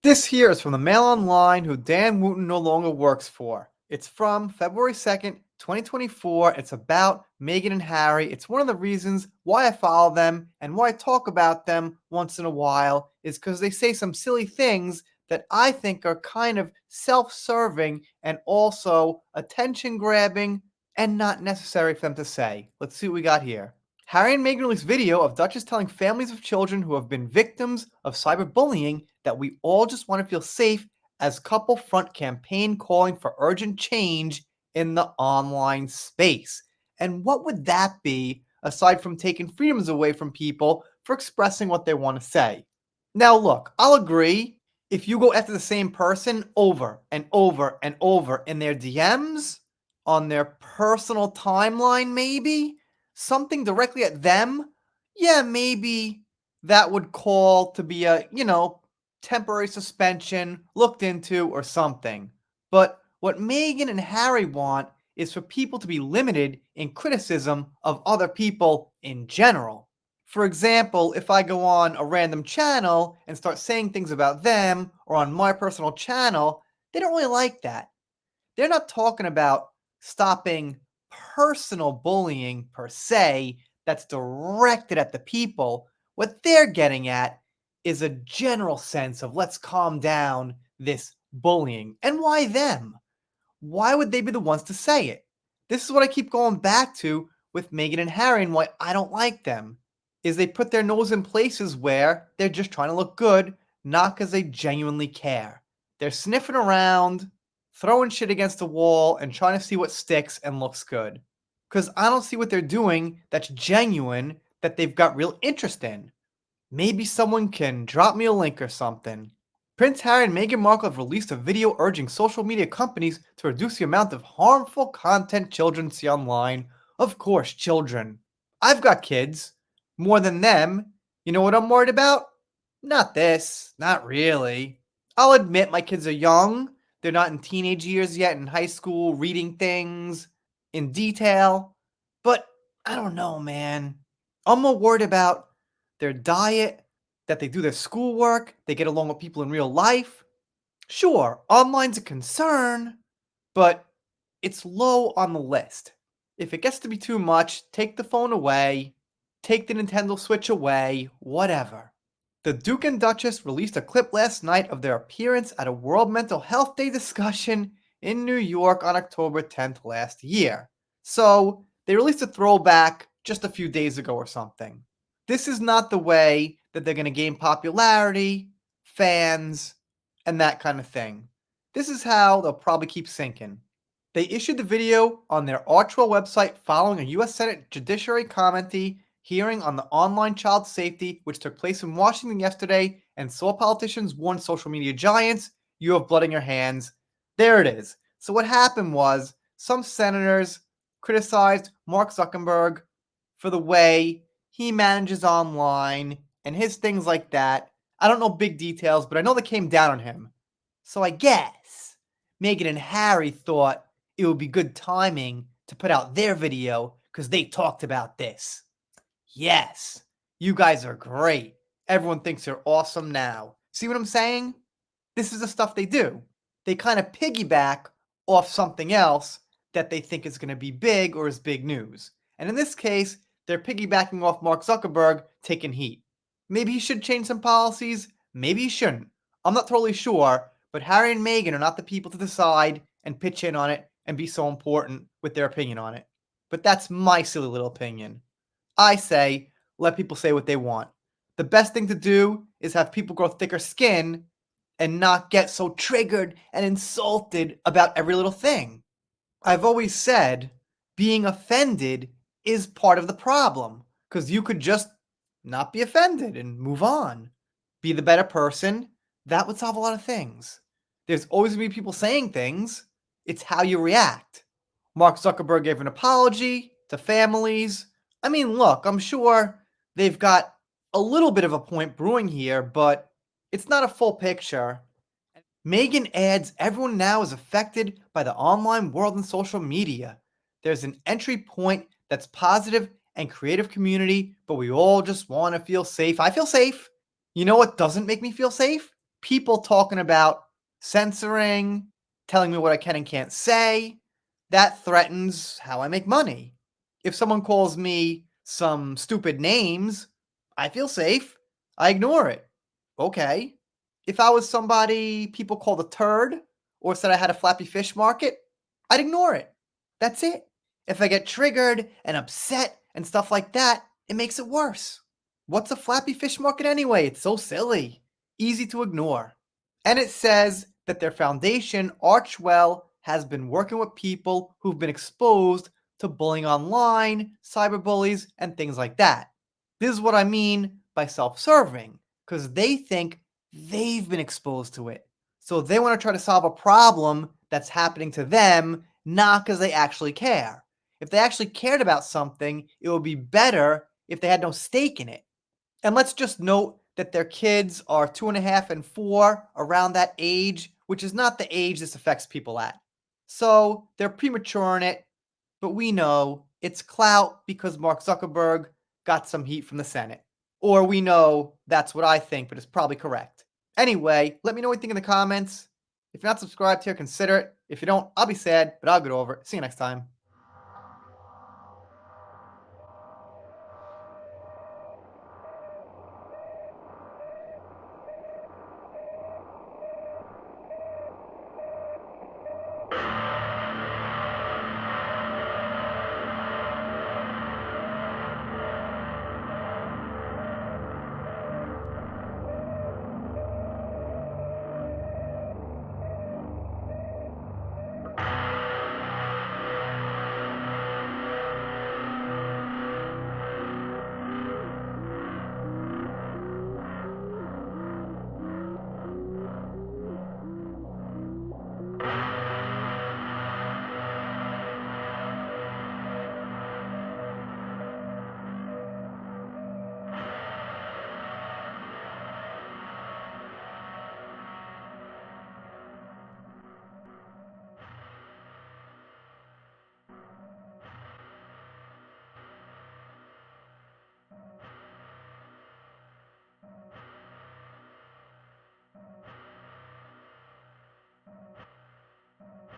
This here is from the Mail Online, who Dan Wooten no longer works for. It's from February 2nd, 2024. It's about Meghan and Harry. It's one of the reasons why I follow them and why I talk about them once in a while is because they say some silly things that I think are kind of self-serving and also attention-grabbing and not necessary for them to say. Let's see what we got here. Harry and Meghan released video of Duchess telling families of children who have been victims of cyberbullying that we all just want to feel safe as couple front campaign calling for urgent change in the online space. And what would that be aside from taking freedoms away from people for expressing what they want to say? Now, look, I'll agree if you go after the same person over and over and over in their DMs, on their personal timeline, maybe something directly at them, yeah, maybe that would call to be a, temporary suspension looked into or something. But what Meghan and Harry want is for people to be limited in criticism of other people in general. For example, if I go on a random channel and start saying things about them or on my personal channel, they don't really like that. They're not talking about stopping personal bullying per se that's directed at the people. What they're getting at is a general sense of let's calm down this bullying. And why them? Why would they be the ones to say it? This is what I keep going back to with Meghan and Harry and why I don't like them. Is they put their nose in places where they're just trying to look good, not because they genuinely care. They're sniffing around, throwing shit against the wall, and trying to see what sticks and looks good. Because I don't see what they're doing that's genuine, that they've got real interest in. Maybe someone can drop me a link or something. Prince Harry and Meghan Markle have released a video urging social media companies to reduce the amount of harmful content children see online. Of course, children. I've got kids. More than them. You know what I'm worried about? Not this. Not really. I'll admit my kids are young. They're not in teenage years yet, in high school, reading things in detail. But I don't know, man. I'm more worried about their diet, that they do their schoolwork, they get along with people in real life. Sure, online's a concern, but it's low on the list. If it gets to be too much, take the phone away, take the Nintendo Switch away, whatever. The Duke and Duchess released a clip last night of their appearance at a World Mental Health Day discussion in New York on October 10th last year. So, they released a throwback just a few days ago or something. This is not the way that they're going to gain popularity, fans, and that kind of thing. This is how they'll probably keep sinking. They issued the video on their Archwell website following a U.S. Senate Judiciary Committee hearing on the online child safety, which took place in Washington yesterday, and saw politicians warn social media giants, you have blood in your hands. There it is. So what happened was some senators criticized Mark Zuckerberg for the way he manages online and his things like that. I don't know big details, but I know they came down on him. So I guess Meghan and Harry thought it would be good timing to put out their video because they talked about this. Yes, you guys are great. Everyone thinks you're awesome now. See what I'm saying? This is the stuff they do. They kind of piggyback off something else that they think is going to be big or is big news. And in this case, they're piggybacking off Mark Zuckerberg taking heat. Maybe he should change some policies. Maybe he shouldn't. I'm not totally sure, but Harry and Meghan are not the people to decide and pitch in on it and be so important with their opinion on it. But that's my silly little opinion. I say, let people say what they want. The best thing to do is have people grow thicker skin and not get so triggered and insulted about every little thing. I've always said being offended is part of the problem because you could just not be offended and move on. Be the better person. That would solve a lot of things. There's always going to be people saying things. It's how you react. Mark Zuckerberg gave an apology to families. I mean, look, I'm sure they've got a little bit of a point brewing here, but it's not a full picture. Meghan adds everyone now is affected by the online world and social media. There's an entry point that's positive and creative community, but we all just want to feel safe. I feel safe. You know what doesn't make me feel safe? People talking about censoring, telling me what I can and can't say, that threatens how I make money. If someone calls me some stupid names, I feel safe. I ignore it. Okay. If I was somebody people called a turd or said I had a flappy fish market, I'd ignore it. That's it. If I get triggered and upset and stuff like that, it makes it worse. What's a flappy fish market anyway? It's so silly. Easy to ignore. And it says that their foundation, Archwell, has been working with people who've been exposed to bullying online, cyberbullies, and things like that. This is what I mean by self-serving, because they think they've been exposed to it. So they want to try to solve a problem that's happening to them, not because they actually care. If they actually cared about something, it would be better if they had no stake in it. And let's just note that their kids are 2.5 and 4, around that age, which is not the age this affects people at. So they're premature in it, but we know it's clout because Mark Zuckerberg got some heat from the Senate. Or we know that's what I think, but it's probably correct. Anyway, let me know what you think in the comments. If you're not subscribed here, consider it. If you don't, I'll be sad, but I'll get over it. See you next time.